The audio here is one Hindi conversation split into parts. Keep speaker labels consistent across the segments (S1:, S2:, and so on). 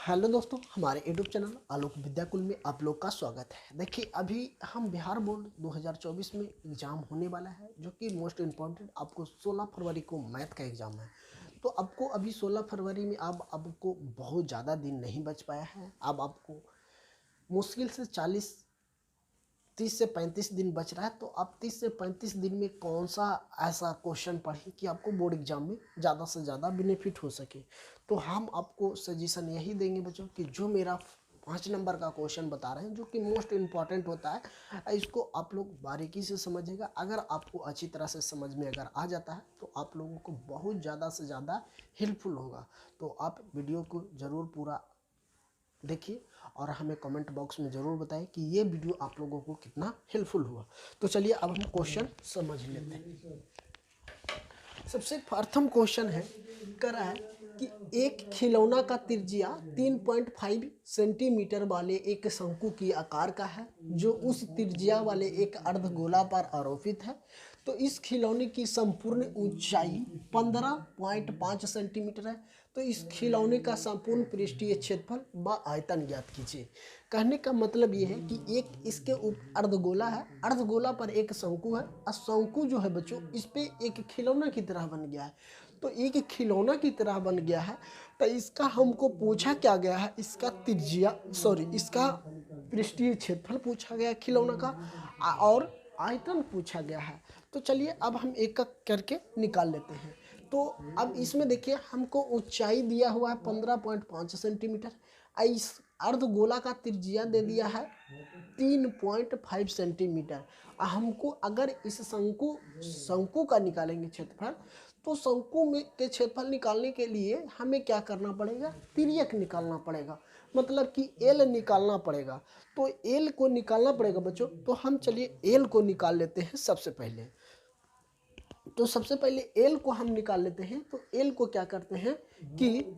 S1: हेलो दोस्तों, हमारे यूट्यूब चैनल आलोक विद्याकुल में आप लोग का स्वागत है। देखिए, अभी हम बिहार बोर्ड 2024 में एग्ज़ाम होने वाला है, जो कि मोस्ट इम्पॉर्टेंट आपको 16 फरवरी को मैथ का एग्ज़ाम है। तो आपको अभी 16 फरवरी में अब आपको बहुत ज़्यादा दिन नहीं बच पाया है। अब आपको मुश्किल से 30 से 35 दिन बच रहा है। तो आप 30 से 35 दिन में कौन सा ऐसा क्वेश्चन पढ़ें कि आपको बोर्ड एग्जाम में ज़्यादा से ज़्यादा बेनिफिट हो सके। तो हम आपको सजेशन यही देंगे बच्चों कि जो मेरा 5 नंबर का क्वेश्चन बता रहे हैं, जो कि मोस्ट इम्पॉर्टेंट होता है, इसको आप लोग बारीकी से समझिएगा। अगर आपको अच्छी तरह से समझ में अगर आ जाता है तो आप लोगों को बहुत ज़्यादा से ज़्यादा हेल्पफुल होगा। तो आप वीडियो को ज़रूर पूरा देखिए और हमें कमेंट बॉक्स में ज़रूर बताएं कि ये वीडियो आप लोगों को कितना हेल्पफुल हुआ। तो चलिए अब हम क्वेश्चन समझ लेते हैं। सबसे प्रथम क्वेश्चन है, कह रहा है कि एक खिलौना का त्रिज्या 3.5 सेंटीमीटर वाले एक शंकु की आकार का है, जो उस त्रिज्या वाले एक अर्धगोला पर आरोपित है। तो इस खिलौने की संपूर्ण ऊंचाई 15.5 सेंटीमीटर है। तो इस खिलौने का संपूर्ण पृष्ठीय क्षेत्रफल व आयतन ज्ञात कीजिए। कहने का मतलब ये है कि एक इसके अर्धगोला है, अर्धगोला पर एक शंकु है और शंकु जो है बच्चों इस पे एक खिलौना की तरह बन गया है। तो एक खिलौना की तरह बन गया है, तो इसका हमको पूछा क्या गया है, इसका इसका पृष्ठीय क्षेत्रफल पूछा गया है खिलौना का, और आयतन पूछा गया है। तो चलिए अब हम एक एक करके निकाल लेते हैं। तो अब इसमें देखिए हमको ऊंचाई दिया हुआ है 15.5 सेंटीमीटर, इस अर्धगोला का त्रिज्या दे दिया है 3.5 सेंटीमीटर। हमको अगर इस शंकु का निकालेंगे क्षेत्रफल, तो शंकु में के क्षेत्रफल निकालने के लिए हमें क्या करना पड़ेगा, तिर्यक निकालना पड़ेगा, मतलब कि एल निकालना पड़ेगा। तो एल को निकालना पड़ेगा बच्चों। तो हम चलिए एल को निकाल लेते हैं सबसे पहले। तो सबसे पहले एल को हम निकाल लेते हैं। तो एल को क्या करते हैं कि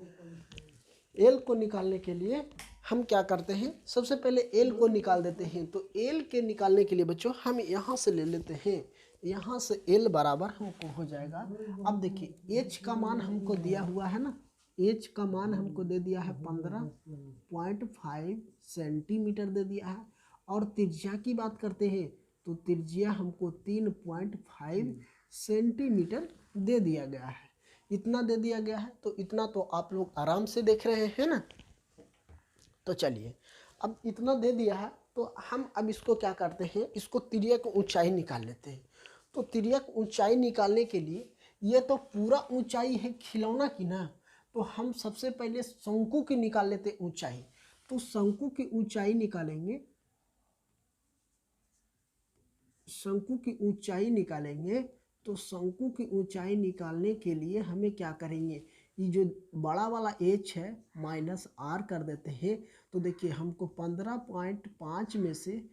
S1: एल को निकालने के लिए हम क्या करते हैं, सबसे पहले एल को निकाल देते हैं। तो एल के निकालने के लिए बच्चों हम यहाँ से ले लेते हैं, यहाँ से एल बराबर हमको हो जाएगा। अब देखिए एच का मान हमको दिया हुआ है ना, एच का मान हमको दे दिया है 15.5 सेंटीमीटर दे दिया है। और त्रिज्या की बात करते हैं तो त्रिज्या हमको 3.5 सेंटीमीटर दे दिया गया है। इतना दे दिया गया है, तो इतना तो आप लोग आराम से देख रहे हैं ना। तो चलिए अब इतना दे दिया है, तो हम अब इसको क्या करते हैं, इसको तिर्यक ऊंचाई निकाल लेते हैं। तो तिर्यक ऊंचाई निकालने के लिए, ये तो पूरा ऊंचाई है खिलौना की ना, तो हम सबसे पहले शंकु की निकाल लेते ऊंचाई। तो शंकु की ऊंचाई निकालेंगे, शंकु की ऊंचाई निकालेंगे। तो शंकु की ऊंचाई निकालने के लिए हमें क्या करेंगे, ये जो बड़ा वाला एच है माइनस आर कर देते हैं। तो देखिए हमको 15.5 में से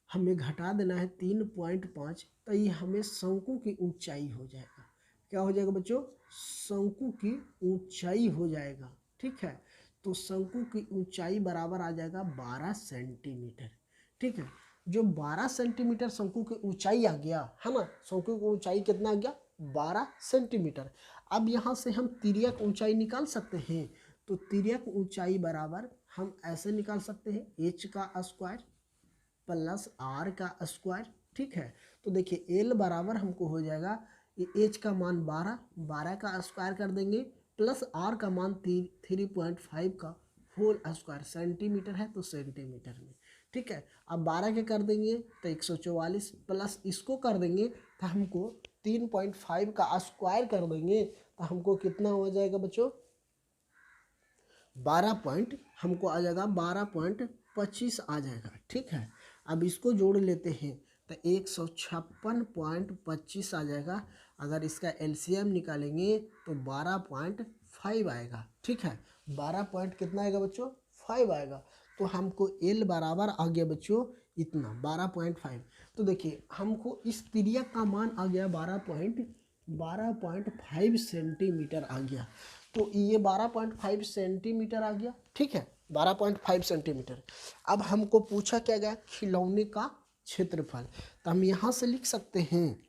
S1: हमें घटा देना है 3.5, तो ये हमें शंकु की ऊंचाई हो जाएगा। क्या हो जाएगा बच्चों, शंकु की ऊंचाई हो जाएगा। ठीक है, तो शंकु की ऊंचाई बराबर आ जाएगा 12 सेंटीमीटर। ठीक है, जो 12 सेंटीमीटर शंकु की ऊंचाई आ गया है ना, शंकु की ऊंचाई कितना आ गया, 12 सेंटीमीटर। अब यहाँ से हम तिर्यक ऊंचाई निकाल सकते हैं। तो तिर्यक ऊंचाई बराबर हम ऐसे निकाल सकते हैं, एच का स्क्वायर प्लस आर का स्क्वायर। ठीक है, तो देखिए एल बराबर हमको हो जाएगा, ये एच का मान 12 का स्क्वायर कर देंगे, प्लस आर का मान 3.5 का होल स्क्वायर, सेंटीमीटर है तो सेंटीमीटर में। ठीक है, अब 12 के कर देंगे तो 144, प्लस इसको कर देंगे तो हमको 3.5 का स्क्वायर कर देंगे तो हमको कितना हो जाएगा बच्चों, हमको आ जाएगा 12.25 आ जाएगा। ठीक है, अब इसको जोड़ लेते हैं तो 156.25 आ जाएगा। अगर इसका एलसीएम निकालेंगे तो 12.5 आएगा। ठीक है, 12 पॉइंट कितना आएगा बच्चों, 5 आएगा। तो हमको एल बराबर आ गया बच्चों इतना 12.5। तो देखिए हमको इस तिर्यक का मान आ गया 12.5 सेंटीमीटर आ गया। तो ये 12.5 सेंटीमीटर आ गया। ठीक है, 12.5 सेंटीमीटर। अब हमको पूछा क्या गया, खिलौने का क्षेत्रफल। तो हम यहाँ से लिख सकते हैं,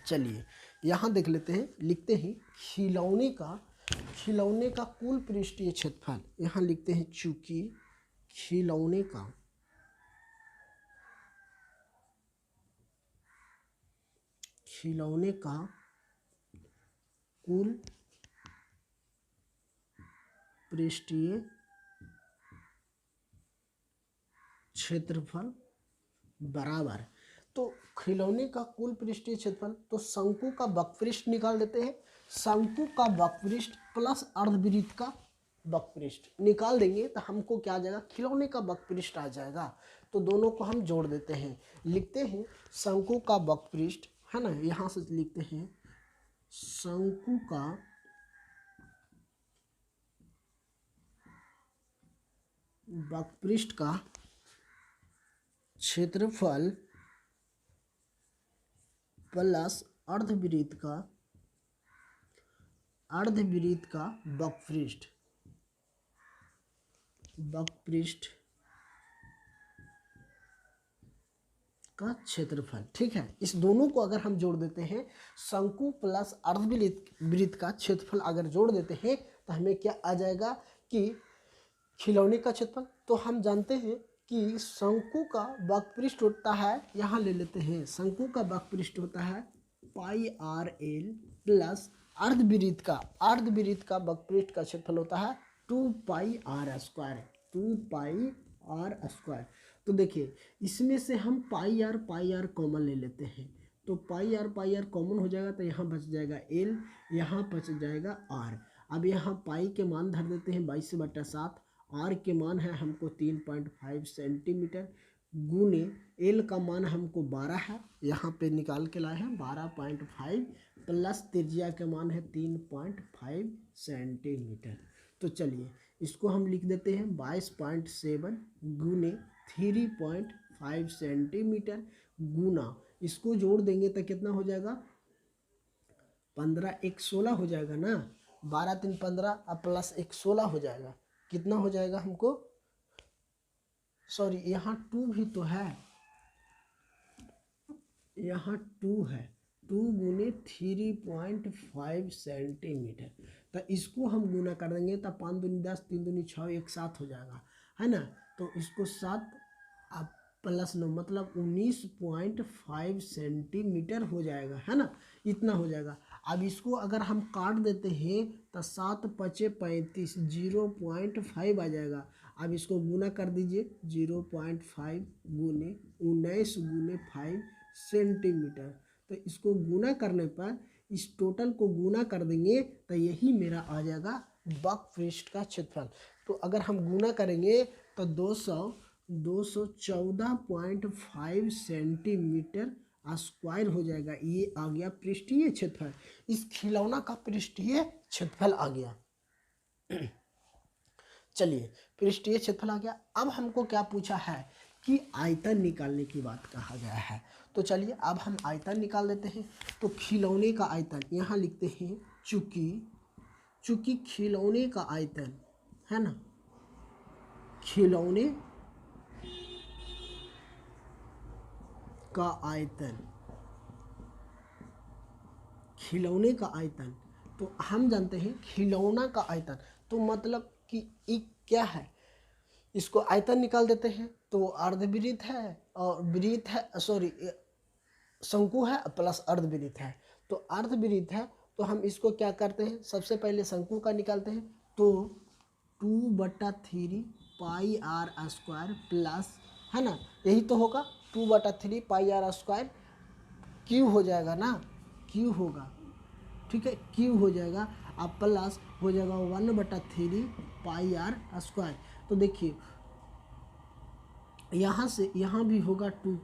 S1: चलिए यहाँ देख लेते हैं, लिखते हैं खिलौने का खिलौने का कुल पृष्ठीय क्षेत्रफल, यहाँ लिखते हैं चूंकि खिलौने का कुल पृष्ठीय क्षेत्रफल बराबर, तो खिलौने का कुल पृष्ठीय क्षेत्रफल, तो शंकु का वक्रपृष्ठ निकाल देते हैं। शंकु का वक्रपृष्ठ प्लस अर्धवृत्त का वक्रपृष्ठ निकाल देंगे तो हमको क्या आ जाएगा, खिलौने का वक्रपृष्ठ आ जाएगा। तो दोनों को हम जोड़ देते हैं, लिखते हैं शंकु का वक्रपृष्ठ, है ना, यहाँ से लिखते हैं शंकु का वक्रपृष्ठ का क्षेत्रफल प्लस अर्धवृत्त का वक्रपृष्ठ का क्षेत्रफल। ठीक है, इस दोनों को अगर हम जोड़ देते हैं, शंकु प्लस अर्धवृत्त का क्षेत्रफल अगर जोड़ देते हैं तो हमें क्या आ जाएगा कि खिलौने का क्षेत्रफल। तो हम जानते हैं कि शंकु का वक्रपृष्ठ होता है, यहाँ ले लेते हैं, शंकु का वक्रपृष्ठ होता है पाई आर एल प्लस अर्धवृत्त का वक्रपृष्ठ का क्षेत्रफल होता है 2 पाई आर स्क्वायर। तो देखिए इसमें से हम पाई आर कॉमन ले लेते हैं, तो पाई आर कॉमन हो जाएगा तो यहाँ बच जाएगा एल, यहाँ बच जाएगा आर। अब यहाँ पाई के मान धर देते हैं 22/7, आर के मान है हमको 3.5 सेंटीमीटर, गुने एल का मान हमको 12 है, यहाँ पे निकाल के लाए हैं 12.5, प्लस त्रिज्या के मान है 3.5 सेंटीमीटर। तो चलिए इसको हम लिख देते हैं 22.7 गुने 3.5 सेंटीमीटर गुना, इसको जोड़ देंगे तो कितना हो जाएगा, 15 1 16 हो जाएगा ना, 12 3 15 अब प्लस 1 16 हो जाएगा, कितना हो जाएगा हमको, सॉरी यहाँ 2 भी तो है, यहाँ 2 है, 2 गुने 3.5 सेंटीमीटर, तो इसको हम गुना कर देंगे तो 5 दूनी 10, 3 दूनी 6, 1 7 हो जाएगा, है ना। तो इसको 7 अब प्लस 9 मतलब 19.5 सेंटीमीटर हो जाएगा, है ना, इतना हो जाएगा। अब इसको अगर हम काट देते हैं तो 7 5 35, 0.5 आ जाएगा। अब इसको गुना कर दीजिए, 0.5 गुने 19 गुने 5 सेंटीमीटर, तो इसको गुना करने पर इस टोटल को गुना कर देंगे तो यही मेरा आ जाएगा वक्रपृष्ठ का क्षेत्रफल। तो अगर हम गुना करेंगे तो 214.5 सेंटीमीटर स्क्वायर हो जाएगा, ये आ गया पृष्ठीय क्षेत्रफल, इस खिलौना का पृष्ठीय क्षेत्रफल आ गया। चलिए पृष्ठीय क्षेत्रफल आ गया। अब हमको क्या पूछा है कि आयतन निकालने की बात कहा गया है, तो चलिए अब हम आयतन निकाल देते हैं। तो खिलौने का आयतन यहाँ लिखते हैं चूंकि खिलौने का आयतन, है ना, खिलौने का आयतन, तो हम जानते हैं खिलौना का आयतन तो मतलब कि एक क्या है, इसको आयतन निकाल देते हैं। तो अर्धवृत्त है और वृत्त है, सॉरी शंकु है प्लस अर्धवृत्त है, तो अर्धवृत्त है तो हम इसको क्या करते हैं, सबसे पहले शंकु का निकालते हैं, तो 2/3 पाई आर स्क्वायर प्लस, है ना, यही तो होगा 2/3 पाई आर स्क्वायर, क्यू हो जाएगा ना, क्यू होगा, ठीक है, क्यू हो जाएगा, अब प्लस हो जाएगा 1/3 पाई आर स्क्वायर। तो देखिए यहाँ से यहाँ भी होगा 2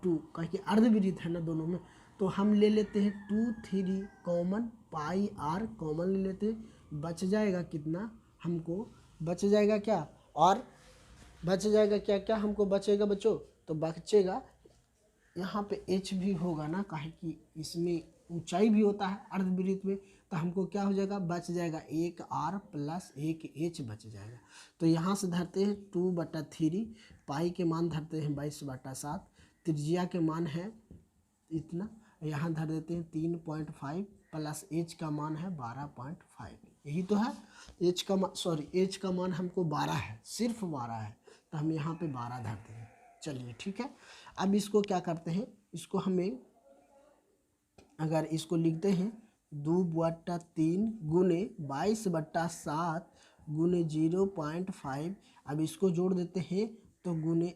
S1: क्योंकि अर्धवृत्त है ना दोनों में, तो हम ले लेते हैं 2 3 कॉमन, पाई आर कॉमन ले लेते हैं, बच जाएगा कितना, हमको बच जाएगा क्या, और बच जाएगा क्या क्या हमको बचेगा बच्चों, तो बचेगा यहाँ पे एच भी होगा ना, काहे कि इसमें ऊंचाई भी होता है अर्धवृत्त में, तो हमको क्या हो जाएगा, बच जाएगा 1 आर प्लस 1 एच बच जाएगा। तो यहाँ से धरते हैं 2/3, पाई के मान धरते हैं 22/7, त्रिज्या के मान है इतना, यहाँ धर देते हैं 3.5 प्लस एच का मान है 12.5, यही तो है। एच का मान, सॉरी एच का मान हमको 12 है, सिर्फ 12 है, तो हम यहाँ पे 12 धरते हैं। चलिए ठीक है, अब इसको क्या करते हैं, इसको हमें अगर इसको लिखते हैं 2/3 गुने 22/7 गुने 0.5, अब इसको जोड़ देते हैं तो गुने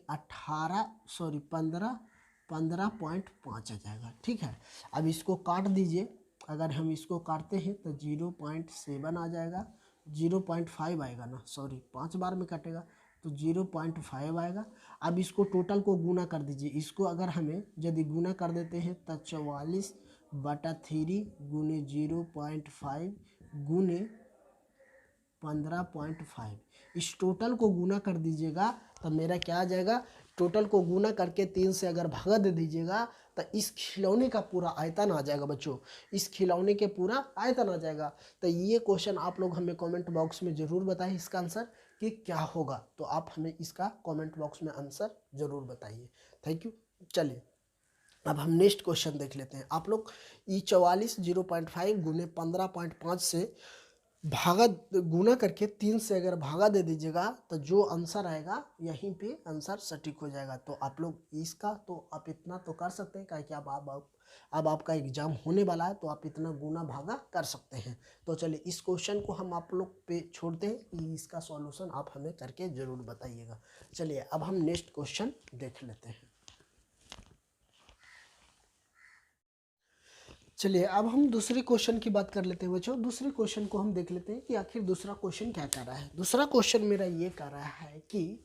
S1: 15.5 आ जाएगा। ठीक है, अब इसको काट दीजिए, अगर हम इसको काटते हैं तो 0.7 आ जाएगा, 0.5 आएगा ना, सॉरी 5 बार में कटेगा तो 0.5 आएगा। अब इसको टोटल को गुना कर दीजिए, इसको अगर हमें यदि गुना कर देते हैं तो 44/3 गुने 0.5 गुने 15.5, इस टोटल को गुना कर दीजिएगा तो मेरा क्या आ जाएगा, टोटल को गुना करके 3 से अगर भागा दे दीजिएगा तो इस खिलौने का पूरा आयतन आ जाएगा बच्चों, इस खिलौने के पूरा आयतन आ जाएगा। तो ये क्वेश्चन आप लोग हमें कमेंट बॉक्स में ज़रूर बताएं इसका आंसर कि क्या होगा, तो आप हमें इसका कमेंट बॉक्स में आंसर ज़रूर बताइए। Thank you. चलिए अब हम नेक्स्ट क्वेश्चन देख लेते हैं। आप लोग ई 44 0.5 गुने 15.5 से भागा गुना करके 3 से अगर भागा दे दीजिएगा तो जो आंसर आएगा यहीं पे आंसर सटीक हो जाएगा। तो आप लोग इसका तो आप इतना तो कर सकते हैं, क्या अब आपका एग्जाम होने वाला है तो आप इतना गुना भागा कर सकते हैं। तो चलिए इस क्वेश्चन को हम आप लोग पे छोड़ते हैं कि इसका सॉल्यूशन आप हमें करके ज़रूर बताइएगा। चलिए अब हम नेक्स्ट क्वेश्चन देख लेते हैं। चलिए अब हम दूसरे क्वेश्चन की बात कर लेते हैं बच्चों। दूसरे क्वेश्चन को हम देख लेते हैं कि आखिर दूसरा क्वेश्चन क्या कर रहा है। दूसरा क्वेश्चन मेरा ये कर रहा है कि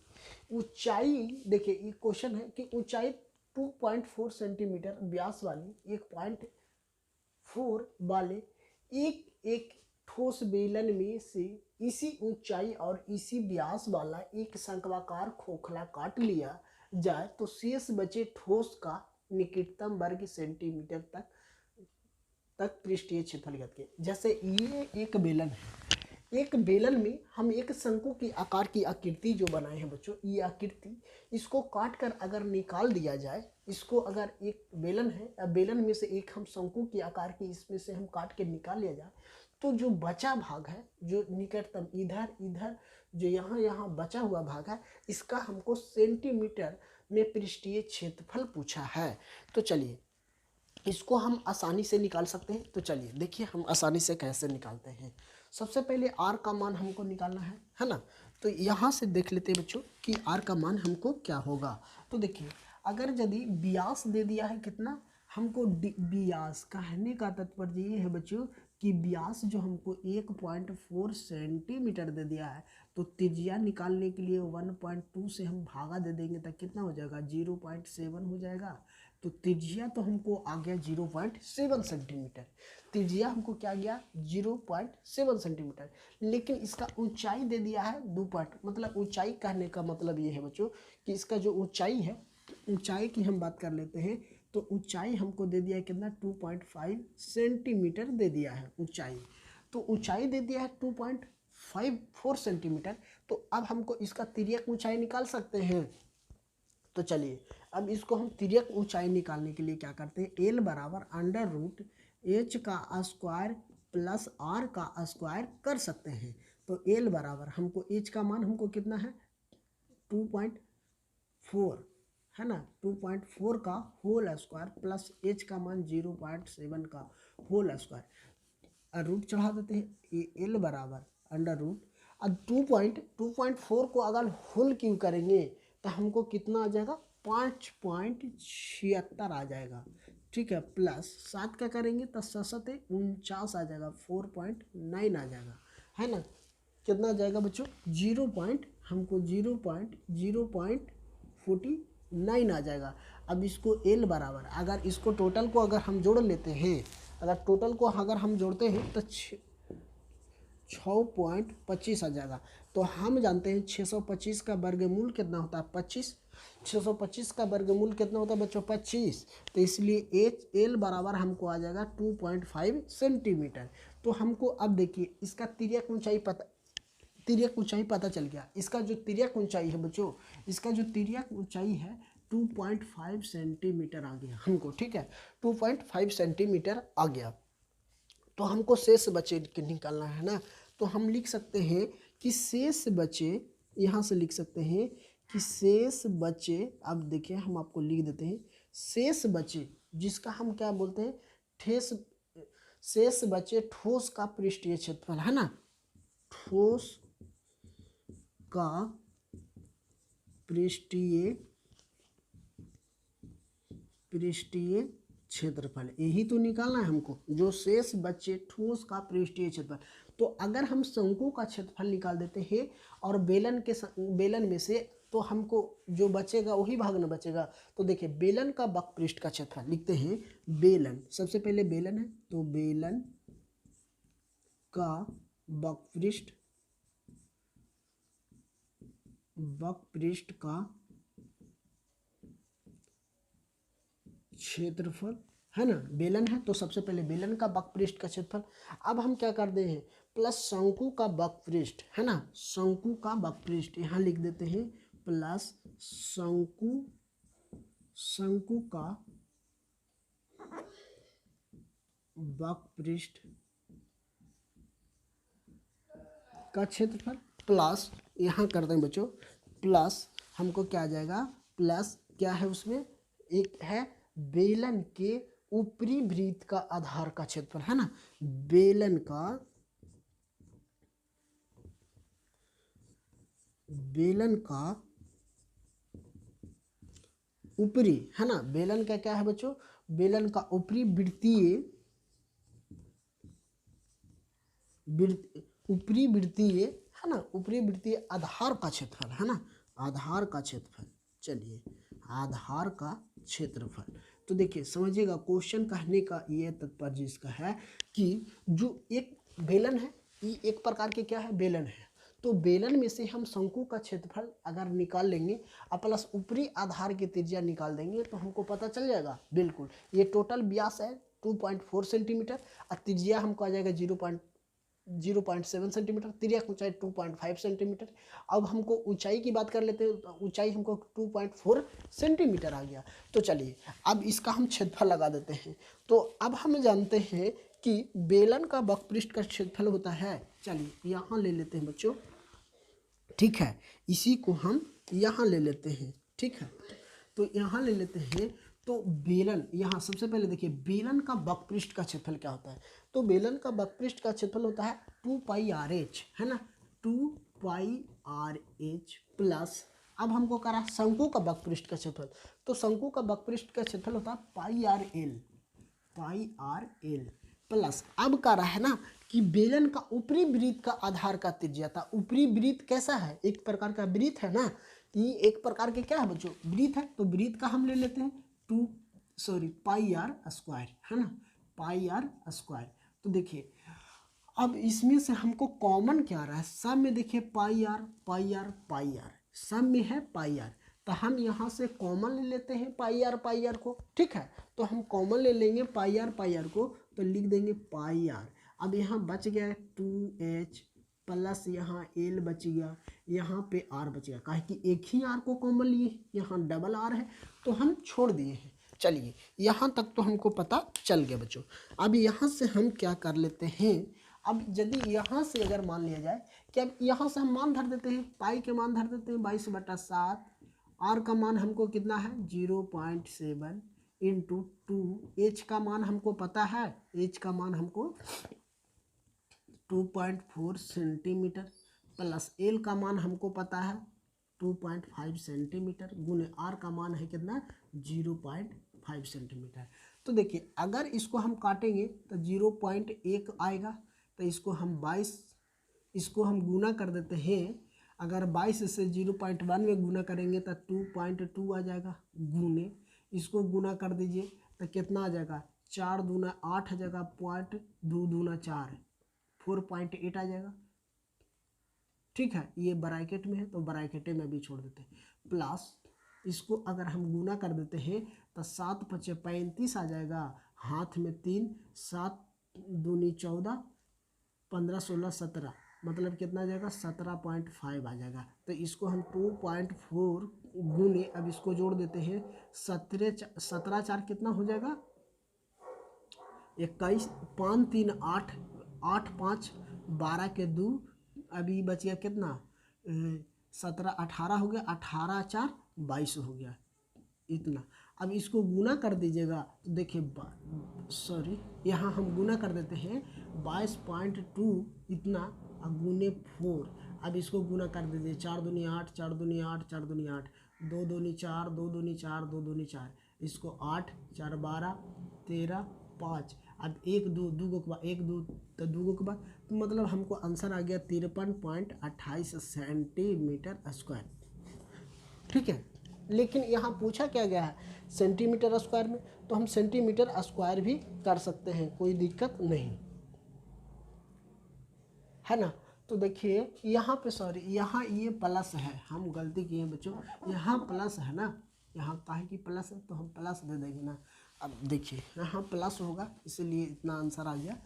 S1: ऊंचाई, देखिए ये क्वेश्चन है कि ऊंचाई 2.4 सेंटीमीटर व्यास वाली 1.4 वाले एक ठोस बेलन में से इसी ऊंचाई और इसी व्यास वाला एक शंक्वाकार खोखला काट लिया जाए तो शेष बचे ठोस का निकटतम वर्ग सेंटीमीटर तक पृष्ठीय क्षेत्रफल ज्ञात किए। जैसे ये एक बेलन है, एक बेलन में हम एक शंकु की आकार की आकृति जो बनाए हैं बच्चों, ये आकृति इसको काट कर अगर निकाल दिया जाए, इसको अगर एक बेलन है, बेलन में से एक हम शंकु की आकार की इसमें से हम काट के निकाल लिया जाए तो जो बचा भाग है, जो निकटतम इधर जो यहाँ बचा हुआ भाग है, इसका हमको सेंटीमीटर में पृष्ठीय क्षेत्रफल पूछा है। तो चलिए इसको हम आसानी से निकाल सकते हैं। तो चलिए देखिए हम आसानी से कैसे निकालते हैं। सबसे पहले आर का मान हमको निकालना है ना। तो यहाँ से देख लेते हैं बच्चों कि आर का मान हमको क्या होगा। तो देखिए अगर यदि व्यास दे दिया है कितना हमको, व्यास कहने का तात्पर्य ये है बच्चों कि व्यास जो हमको 1.4 सेंटीमीटर दे दिया है, तो त्रिज्या निकालने के लिए 1.2 से हम भागा दे देंगे तो कितना हो जाएगा, 0.7 हो जाएगा। तो त्रिज्या तो हमको आ गया 0.7 सेंटीमीटर, त्रिज्या हमको क्या गया 0.7 सेंटीमीटर, लेकिन इसका ऊंचाई दे दिया है 2 मतलब ऊंचाई कहने का मतलब ये है बच्चों कि इसका जो ऊंचाई है, ऊंचाई की हम बात कर लेते हैं तो ऊंचाई हमको दे दिया है कितना 2.5 सेंटीमीटर दे दिया है ऊंचाई। तो ऊंचाई दे दिया है 2.54 सेंटीमीटर। तो अब हमको इसका तिर्यक ऊंचाई निकाल सकते हैं। तो चलिए अब इसको हम तिर्यक ऊंचाई निकालने के लिए क्या करते हैं, एल बराबर √h का स्क्वायर प्लस आर का स्क्वायर कर सकते हैं। तो एल बराबर हमको h का मान हमको कितना है 2.4 है ना, 2.4 का होल स्क्वायर प्लस h का मान 0.7 का होल स्क्वायर, रूट चढ़ा देते हैं। एल बराबर √, 2.4 को अगर होल क्यों करेंगे तो हमको कितना आ जाएगा 5.76 आ जाएगा। ठीक है, प्लस 7 का करेंगे तो 7 49 आ जाएगा, 4.9 आ जाएगा, है ना। कितना आ जाएगा बच्चों हमको 0.49 आ जाएगा। अब इसको एल बराबर, अगर इसको टोटल को अगर हम जोड़ लेते हैं, अगर टोटल को अगर हम जोड़ते हैं तो 6.25 आ जाएगा। तो हम जानते हैं 625 का वर्गमूल कितना होता है 25, 625 का वर्गमूल कितना होता है बच्चों 25। तो इसलिए एल बराबर हमको आ जाएगा 2.5 सेंटीमीटर। तो हमको अब देखिए इसका तिर्यक ऊंचाई पता चल गया। इसका जो तिर्यक ऊंचाई है बच्चों, इसका जो तिर्यक ऊंचाई है 2.5 सेंटीमीटर आ गया हमको, ठीक है, 2.5 सेंटीमीटर आ गया। तो हमको शेष बचे निकालना है ना, तो हम लिख सकते हैं कि शेष बचे, यहाँ से लिख सकते हैं कि शेष बचे, अब देखिए हम आपको लिख देते हैं शेष बचे, जिसका हम क्या बोलते हैं, ठेस, शेष बचे ठोस का पृष्ठीय क्षेत्रफल, है ना, ठोस का पृष्ठीय क्षेत्रफल, यही तो निकालना है हमको, जो शेष बचे ठोस का पृष्ठीय क्षेत्रफल। तो अगर हम शंकु का क्षेत्रफल निकाल देते हैं और बेलन में से, तो हमको जो बचेगा वही भाग में बचेगा। तो देखिए बेलन का वक्रपृष्ठ का क्षेत्रफल लिखते हैं, बेलन, सबसे पहले बेलन है, तो बेलन का वक्रपृष्ठ का क्षेत्रफल, है ना, बेलन है तो सबसे पहले बेलन का वक्रपृष्ठ का क्षेत्रफल। अब हम क्या कर दे हैं, प्लस शंकु का वक्रपृष्ठ, है ना, शंकु का वक्रपृष्ठ यहाँ लिख देते हैं, प्लस शंकु का वक्रपृष्ठ का क्षेत्रफल, प्लस यहाँ कर दें बच्चों, प्लस हमको क्या आ जाएगा, प्लस क्या है उसमें, एक है बेलन के ऊपरी वृत्त का आधार का क्षेत्रफल, है ना, बेलन का ऊपरी, है ना, बेलन का क्या है बच्चों, बेलन का ऊपरी वृत्तीय, है ना, ऊपरी वृत्तीय आधार का क्षेत्रफल, है ना, आधार का क्षेत्रफल। चलिए आधार का क्षेत्रफल, तो देखिए समझिएगा, क्वेश्चन कहने का ये तात्पर्य इसका है कि जो एक बेलन है, ये एक प्रकार के क्या है, बेलन है, तो बेलन में से हम शंकु का क्षेत्रफल अगर निकाल लेंगे और प्लस ऊपरी आधार की त्रिज्या निकाल देंगे तो हमको पता चल जाएगा। बिल्कुल, ये टोटल व्यास है 2.4 सेंटीमीटर और त्रिज्या हमको आ जाएगा 0.7 सेंटीमीटर, त्रिज्या की ऊंचाई 2.5 सेंटीमीटर। अब हमको ऊंचाई की बात कर लेते हैं, तो ऊंचाई हमको 2.4 सेंटीमीटर आ गया। तो चलिए अब इसका हम क्षेत्रफल लगा देते हैं। तो अब हम जानते हैं कि बेलन का वक्रपृष्ठ का क्षेत्रफल होता है, चलिए यहाँ ले लेते हैं बच्चों, ठीक है, इसी को हम यहाँ ले लेते हैं, ठीक है, तो यहाँ ले लेते हैं। तो बेलन, यहाँ सबसे पहले देखिए बेलन का वक्रपृष्ठ का क्षेत्रफल क्या होता है, तो बेलन का वक्रपृष्ठ का क्षेत्रफल होता है 2πrh, है ना, 2πrh प्लस, अब हमको करा शंकु का वक्रपृष्ठ का क्षेत्रफल, तो शंकु का वक्रपृष्ठ का क्षेत्रफल होता है πrl प्लस, अब करा है ना कि बेलन का ऊपरी वृत्त का आधार का त्रिज्या था। ऊपरी वृत्त कैसा है, एक प्रकार का वृत्त है ना, ये एक प्रकार के क्या है बच्चों, वृत्त है, तो वृत्त का हम ले लेते हैं πr स्क्वायर, है ना, πr स्क्वायर। तो देखिए अब इसमें से हमको कॉमन क्या आ रहा है, सब में देखिए πr सब में है πr, तो हम यहाँ से कॉमन ले लेते हैं πr को, ठीक है, तो हम कॉमन ले लेंगे πr को, तो लिख देंगे πr। अब यहाँ बच गया 2h प्लस यहाँ l बच गया, यहाँ पे r बच गया, काहे कि एक ही r को कॉमन लिए, यहाँ डबल r है तो हम छोड़ दिए हैं। चलिए यहाँ तक तो हमको पता चल गया बच्चों। अब यहाँ से हम क्या कर लेते हैं, अब यदि यहाँ से अगर मान लिया जाए कि अब यहाँ से हम मान धर देते हैं, पाई के मान धर देते हैं 22/7, r का मान हमको कितना है 0.7 इंटू 2, h का मान हमको पता है, h का मान हमको 2.4 सेंटीमीटर प्लस l का मान हमको पता है 2.5 सेंटीमीटर गुने r का मान है कितना 0.5 सेंटीमीटर। तो देखिए अगर इसको हम काटेंगे तो 0.1 आएगा, तो इसको हम 22, इसको हम गुना कर देते हैं, अगर 22 से 0.1 में गुना करेंगे तो 2.2 आ जाएगा, गुने इसको गुना कर दीजिए तो कितना आ जाएगा, 4 दूना 8 आ जाएगा, 2 दूना 4, 4.8 आ जाएगा, ठीक है, ये ब्रैकेट में है तो ब्रैकेट में भी छोड़ देते हैं, प्लस इसको अगर हम गुना कर देते हैं तो 7 × 5 = 35 आ जाएगा, हाथ में 3, 7 दूनी 14, 15 16 17, मतलब कितना आ जाएगा 17.5 आ जाएगा। तो इसको हम 2.4 गुने, अब इसको जोड़ देते हैं 17 4 कितना हो जाएगा 21, 5 3 8, 8 5 12 के 2, अभी बच गया कितना 17 18 हो गया, 18 4 22 हो गया इतना। अब इसको गुना कर दीजिएगा तो देखिए सॉरी यहाँ हम गुना कर देते हैं 22.2 इतना गुने 4। अब इसको गुना कर दीजिए 4 दूनी 8, 4 दूनी 8, 4 दूनी 8, 2 दूनी 4, 2 दूनी 4, 2 दूनी 4, इसको 8 4 12 13 5। अब 1 2 2 के बाद 1 2 तो 2 के बाद, तो मतलब हमको आंसर आ गया 53.28 सेंटीमीटर स्क्वायर। ठीक है, लेकिन यहाँ पूछा क्या गया है सेंटीमीटर स्क्वायर में, तो हम सेंटीमीटर स्क्वायर भी कर सकते हैं, कोई दिक्कत नहीं है ना। तो देखिए यहाँ पे सॉरी यहाँ ये प्लस है, हम गलती किए बच्चों, यहाँ प्लस है ना, यहाँ काहे की प्लस है तो हम प्लस दे देंगे ना। अब देखिए यहाँ प्लस होगा इसलिए इतना आंसर आ गया।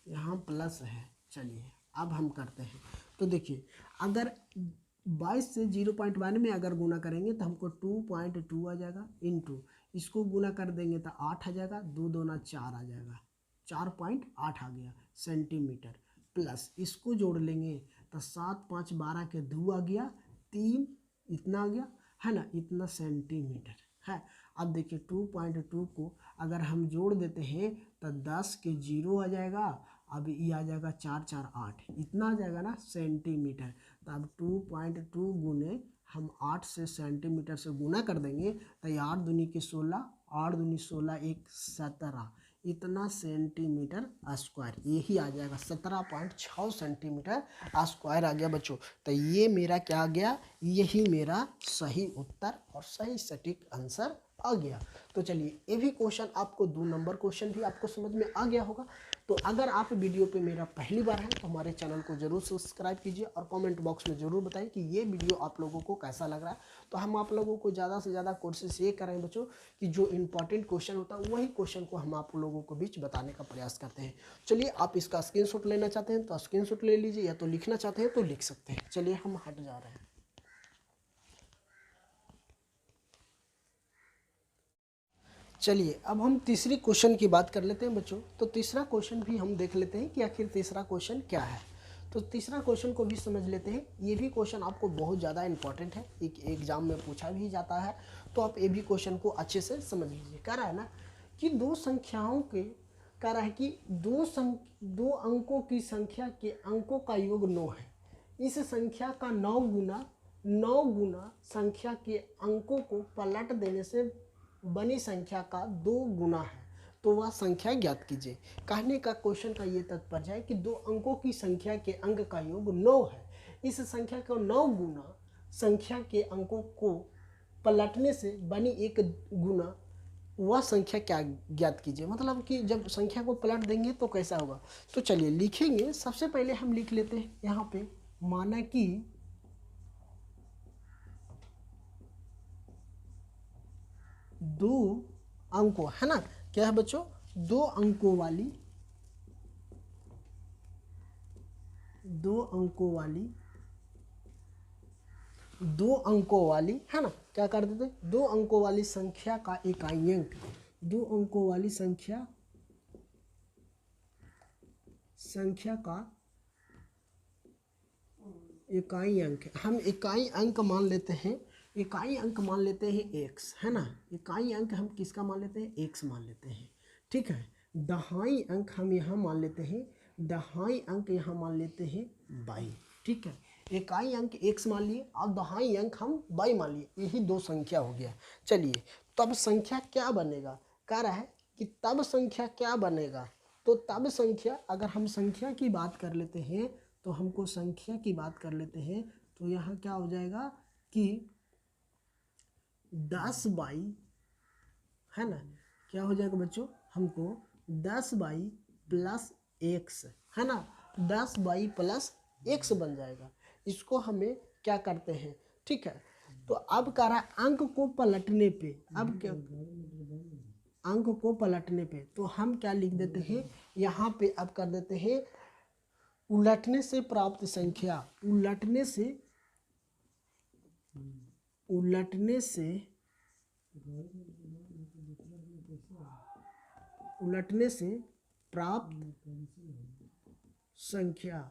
S1: यहाँ प्लस है। चलिए अब हम करते हैं। तो देखिए अगर 22 से 0.1 में अगर गुना करेंगे तो हमको 2.2 आ जाएगा, इंटू इसको गुना कर देंगे तो 8 आ जाएगा, 2 दूना 4 आ जाएगा, 4.8 आ गया सेंटीमीटर, प्लस इसको जोड़ लेंगे तो 7 5 12 के 2 आ गया, 3 इतना आ गया है ना, इतना सेंटीमीटर है। अब देखिए 2.2 को अगर हम जोड़ देते हैं तो 10 के 0 आ जाएगा, अब ये आ जाएगा 4 4 8 इतना आ जाएगा ना सेंटीमीटर। तो अब 2.2 गुने हम 8 से सेंटीमीटर से गुना कर देंगे तो ये 8 दूनी के 16, 8 दूनी 16 1 17 इतना सेंटीमीटर स्क्वायर, यही आ जाएगा 17.6 सेंटीमीटर स्क्वायर आ गया बच्चों। तो ये मेरा क्या आ गया, यही मेरा सही उत्तर और सही सटीक आंसर आ गया। तो चलिए ये भी क्वेश्चन आपको 2 नंबर क्वेश्चन भी आपको समझ में आ गया होगा। तो अगर आप वीडियो पे मेरा पहली बार है तो हमारे चैनल को जरूर सब्सक्राइब कीजिए और कमेंट बॉक्स में ज़रूर बताएं कि ये वीडियो आप लोगों को कैसा लग रहा है। तो हम आप लोगों को ज़्यादा से ज़्यादा कोशिश ये करें बच्चों कि जो इंपॉर्टेंट क्वेश्चन होता है वही क्वेश्चन को हम आप लोगों को बीच बताने का प्रयास करते हैं। चलिए आप इसका स्क्रीनशॉट लेना चाहते हैं तो स्क्रीनशॉट ले लीजिए, या तो लिखना चाहते हैं तो लिख सकते हैं। चलिए हम हट जा रहे हैं। चलिए अब हम तीसरी क्वेश्चन की बात कर लेते हैं बच्चों। तो तीसरा क्वेश्चन भी हम देख लेते हैं कि आखिर तीसरा क्वेश्चन क्या है। तो तीसरा क्वेश्चन को भी समझ लेते हैं। ये भी क्वेश्चन आपको बहुत ज़्यादा इंपॉर्टेंट है, एक एग्जाम में पूछा भी जाता है, तो आप ये भी क्वेश्चन को अच्छे से समझ लीजिए। कह रहा है ना कि दो संख्याओं के, कह रहा है कि दो अंकों की संख्या के अंकों का योग 9 है। इस संख्या का 9 गुना संख्या के अंकों को पलट देने से बनी संख्या का 2 गुना है, तो वह संख्या ज्ञात कीजिए। कहने का क्वेश्चन का ये तात्पर्य है कि 2 अंकों की संख्या के अंक का योग 9 है। इस संख्या को 9 गुना संख्या के अंकों को पलटने से बनी 1 गुना वह संख्या क्या ज्ञात कीजिए। मतलब कि जब संख्या को पलट देंगे तो कैसा होगा। तो चलिए लिखेंगे। सबसे पहले हम लिख लेते हैं यहाँ पे, माना कि दो अंकों है ना, क्या है बच्चों, दो अंकों वाली है ना, क्या कर देते, 2 अंकों वाली संख्या का इकाई अंक, 2 अंकों वाली संख्या का इकाई अंक, हम इकाई अंक मान लेते हैं, इकाई अंक मान लेते हैं x है ना, इकाई अंक हम किसका मान लेते हैं, x मान लेते हैं। ठीक है, दहाई अंक हम यहाँ मान लेते हैं, दहाई अंक यहाँ मान लेते हैं y। ठीक है, इकाई अंक x मान लिए और दहाई अंक हम y मान लिए, यही 2 संख्या हो गया। चलिए तब संख्या क्या बनेगा, कह रहा है कि तब संख्या क्या बनेगा। तो तब संख्या, अगर हम संख्या की बात कर लेते हैं तो हमको संख्या की बात कर लेते हैं तो यहाँ क्या हो जाएगा कि 10 बाई, है ना, क्या हो जाएगा बच्चों, हमको 10 बाई प्लस x है ना, 10 बाई प्लस x बन जाएगा। इसको हमें क्या करते हैं, ठीक है। तो अब कह रहा है अंक को पलटने पे, अब क्या, अंक को पलटने पे, तो हम क्या लिख देते हैं यहाँ पे, अब कर देते हैं उलटने से प्राप्त संख्या, उलटने से प्राप्त संख्या,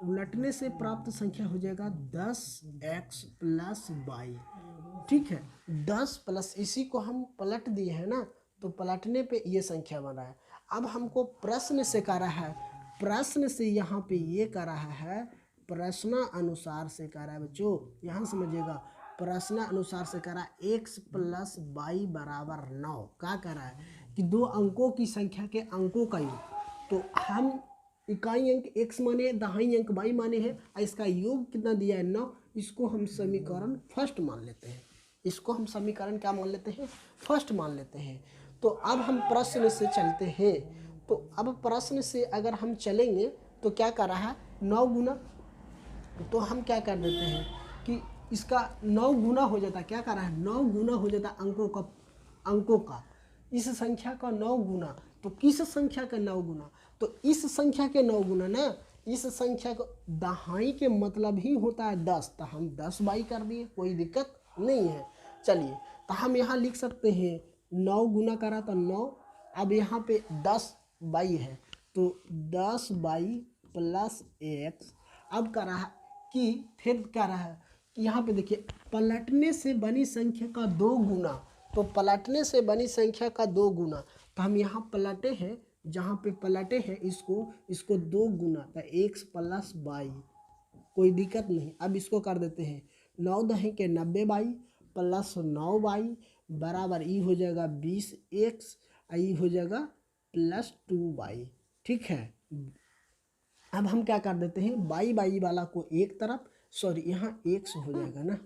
S1: उलटने से प्राप्त संख्या हो जाएगा 10x + y। ठीक है, 10 प्लस, इसी को हम पलट दिए हैं ना, तो पलटने पे ये संख्या बन रहा है। अब हमको प्रश्न से कह रहा है, प्रश्न से यहाँ पे ये कह रहा है, प्रश्न अनुसार से कह रहा है बच्चों, यहाँ समझिएगा, प्रश्न अनुसार से कह रहा है x + y = 9। क्या कह रहा है कि दो अंकों की संख्या के अंकों का योग, तो हम इकाई अंक x माने, दहाई अंक y माने हैं, और इसका योग कितना दिया है 9, इसको हम समीकरण फर्स्ट मान लेते हैं, इसको हम समीकरण क्या मान लेते हैं, फर्स्ट मान लेते हैं। तो अब हम प्रश्न से चलते हैं, तो अब प्रश्न से अगर हम चलेंगे तो क्या कर रहा है 9 गुना, तो हम क्या कर देते हैं कि इसका 9 गुना हो जाता, क्या कर रहा है 9 गुना हो जाता अंकों का, इस संख्या का 9 गुना, तो किस संख्या का 9 गुना, तो इस संख्या के 9 गुना ना, इस संख्या को दहाई के मतलब ही होता है 10, तो हम 10 बाई कर दिए, कोई दिक्कत नहीं है। चलिए, तो हम यहाँ लिख सकते हैं 9 गुना करा तो 9, अब यहाँ पे 10 बाई है, तो 10 बाई + x। अब कह रहा है कि फिर कह रहा है कि यहाँ पे देखिए, पलटने से बनी संख्या का 2 गुना, तो पलटने से बनी संख्या का 2 गुना, तो हम यहाँ पलटे हैं, जहाँ पे पलटे हैं इसको 2 गुना, तो x + y, कोई दिक्कत नहीं। अब इसको कर देते हैं 9 दहें के 90 बाई + 9 बाई बराबर ई हो जाएगा 20x, ई हो जाएगा +2 बाई। ठीक है, अब हम क्या कर देते हैं, बाई बाई वाला को एक तरफ, सॉरी यहाँ x हो जाएगा ना,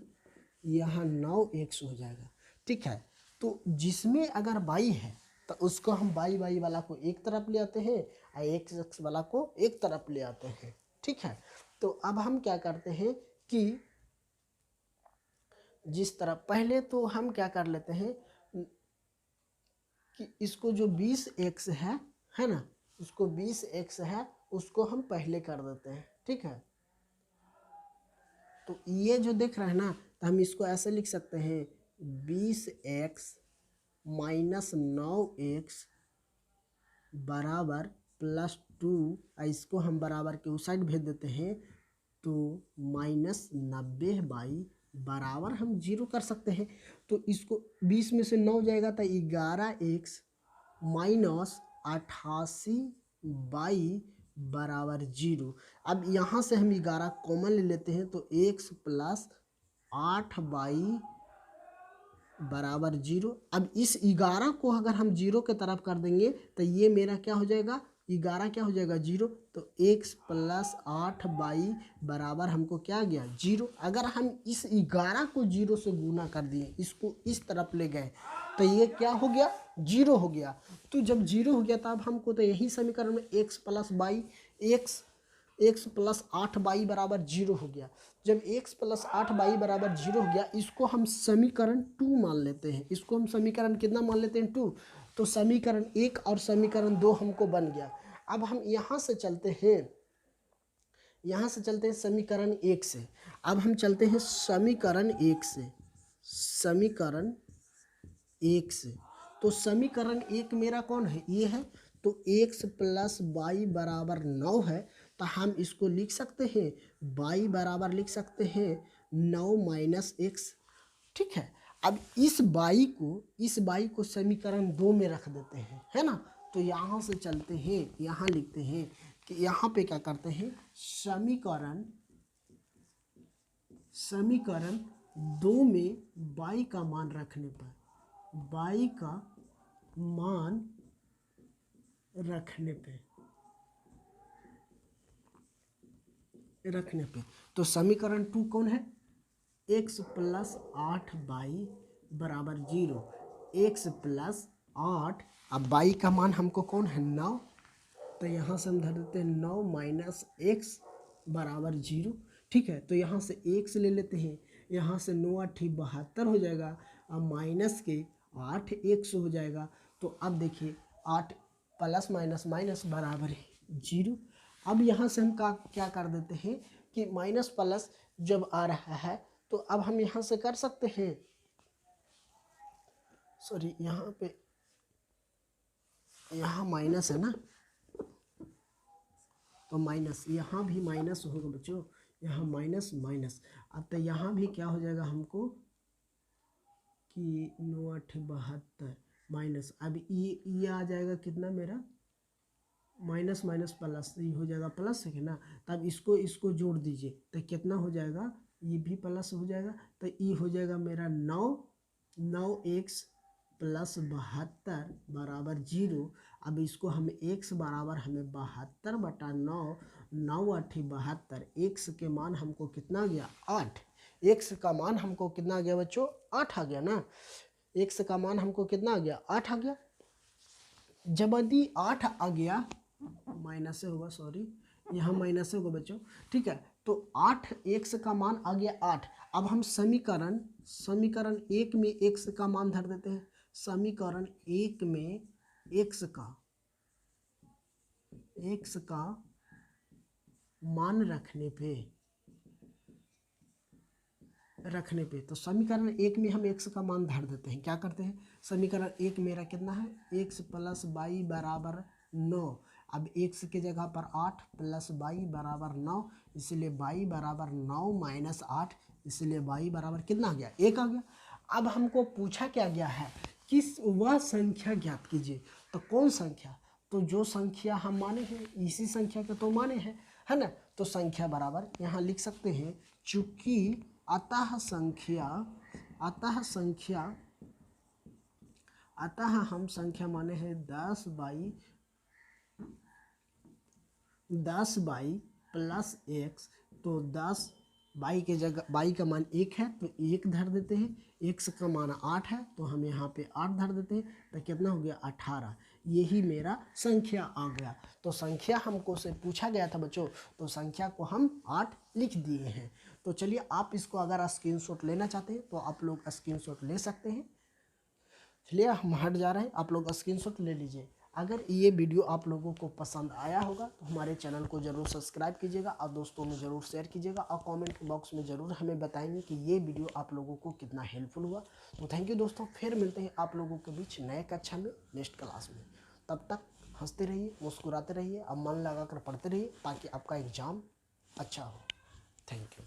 S1: यहाँ 9x हो जाएगा। ठीक है, तो जिसमें अगर बाई है तो उसको हम बाई बाई वाला को एक तरफ ले आते हैं और x वाला को एक तरफ ले आते हैं। ठीक है, तो अब हम क्या करते हैं कि जिस तरह पहले तो हम क्या कर लेते हैं कि इसको जो 20x है ना, उसको 20x है, उसको हम पहले कर देते हैं। ठीक है, तो ये जो देख रहे हैं ना, तो हम इसको ऐसे लिख सकते हैं 20x - 9x बराबर +2, इसको हम बराबर के उस साइड भेज देते हैं, तो -90 बाई बराबर हम 0 कर सकते हैं। तो इसको 20 में से 9 जाएगा तो 11x - 88 बाई बराबर 0। अब यहाँ से हम 11 कॉमन ले लेते हैं, तो x + 8 बाई बराबर 0। अब इस 11 को अगर हम 0 के तरफ कर देंगे तो ये मेरा क्या हो जाएगा, 11 क्या हो जाएगा 0, तो x + 8 बाई बराबर हमको क्या आ गया 0। अगर हम इस 11 को 0 से गुना कर दिए, इसको इस तरफ ले गए, तो ये क्या हो गया 0 हो गया। तो जब 0 हो गया तब हमको तो यही समीकरण में x + 8 बाई बराबर 0 हो गया। जब x + 8 बाई बराबर 0 हो गया, इसको हम समीकरण 2 मान लेते हैं, इसको हम समीकरण कितना मान लेते हैं 2, तो समीकरण 1 और समीकरण 2 हमको बन गया। अब हम यहाँ से चलते हैं, समीकरण 1 से। अब हम चलते हैं समीकरण 1 से, तो समीकरण 1 मेरा कौन है, ये है, तो x + y बराबर 9 है, तो हम इसको लिख सकते हैं y बराबर लिख सकते हैं 9 - x। ठीक है, अब इस y को समीकरण 2 में रख देते हैं, है ना। तो यहाँ से चलते हैं, यहाँ लिखते हैं कि यहाँ पे क्या करते हैं, समीकरण 2 में y का मान रखने पर, रखने पे तो समीकरण 2 कौन है, x + 8 बाई बराबर 0, x + 8, अब बाई का मान हमको कौन है 9, तो यहाँ से हम धर देते हैं 9 - x बराबर 0। ठीक है, तो यहाँ से x ले लेते हैं, यहाँ से 9 × 8 = 72 हो जाएगा, अब माइनस के 8x हो जाएगा, तो अब देखिए 8 प्लस माइनस माइनस बराबर है 0। अब यहाँ से हम क्या कर देते हैं कि माइनस प्लस जब आ रहा है तो अब हम यहाँ से कर सकते हैं, सॉरी यहाँ पे यहाँ माइनस है ना, तो माइनस यहाँ भी माइनस होगा बच्चों, यहाँ माइनस माइनस। अब तो यहाँ भी क्या हो जाएगा हमको कि 9 8 72 माइनस, अब ये आ जाएगा कितना मेरा माइनस माइनस प्लस, ये हो जाएगा प्लस है ना। तब इसको जोड़ दीजिए तो कितना हो जाएगा, ये भी प्लस हो जाएगा, तो ये हो जाएगा मेरा 9x प्लस 72 बराबर 0। अब इसको हम x बराबर हमें 72/9, 9 8 72, x के मान हमको कितना गया 8, x का मान हमको कितना आ गया बच्चों 8 आ गया ना, x का मान हमको कितना आ गया 8 आ गया। जब यदि 8 आ गया, माइनस से होगा, सॉरी यहाँ माइनस से होगा बच्चों, ठीक है। तो 8 x का मान आ गया 8। अब हम समीकरण 1 में x का मान धर देते हैं। समीकरण 1 में x का मान रखने पे तो समीकरण 1 में हम x का मान धर देते हैं। क्या करते हैं, समीकरण 1 मेरा कितना है x प्लस y बराबर 9। अब x की जगह पर 8 प्लस y बराबर 9, इसलिए y बराबर 9 माइनस 8, इसलिए y बराबर कितना आ गया 1 आ गया। अब हमको पूछा क्या गया है कि वह संख्या ज्ञात कीजिए, तो कौन संख्या, तो जो संख्या हम माने हैं इसी संख्या के तो माने हैं, है ना। तो संख्या बराबर यहाँ लिख सकते हैं, चूंकि अतः हम संख्या माने हैं 10 बाई प्लस x, तो 10 बाई के जगह बाई का मान 1 है तो 1 धर देते हैं, x का मान 8 है तो हम यहाँ पे 8 धर देते हैं, तो कितना हो गया 18। यही मेरा संख्या आ गया। तो संख्या हमको से पूछा गया था बच्चों, तो संख्या को हम 8 लिख दिए हैं। तो चलिए आप इसको अगर स्क्रीनशॉट लेना चाहते हैं तो आप लोग स्क्रीनशॉट ले सकते हैं। चलिए हम हट जा रहे हैं, आप लोग स्क्रीनशॉट ले लीजिए। अगर ये वीडियो आप लोगों को पसंद आया होगा तो हमारे चैनल को ज़रूर सब्सक्राइब कीजिएगा और दोस्तों में ज़रूर शेयर कीजिएगा और कमेंट बॉक्स में ज़रूर हमें बताएंगे कि ये वीडियो आप लोगों को कितना हेल्पफुल हुआ। तो थैंक यू दोस्तों, फिर मिलते हैं आप लोगों के बीच नए कक्षा में नेक्स्ट क्लास में। तब तक हंसते रहिए, मुस्कुराते रहिए और मन लगा कर पढ़ते रहिए ताकि आपका एग्ज़ाम अच्छा हो। Thank you.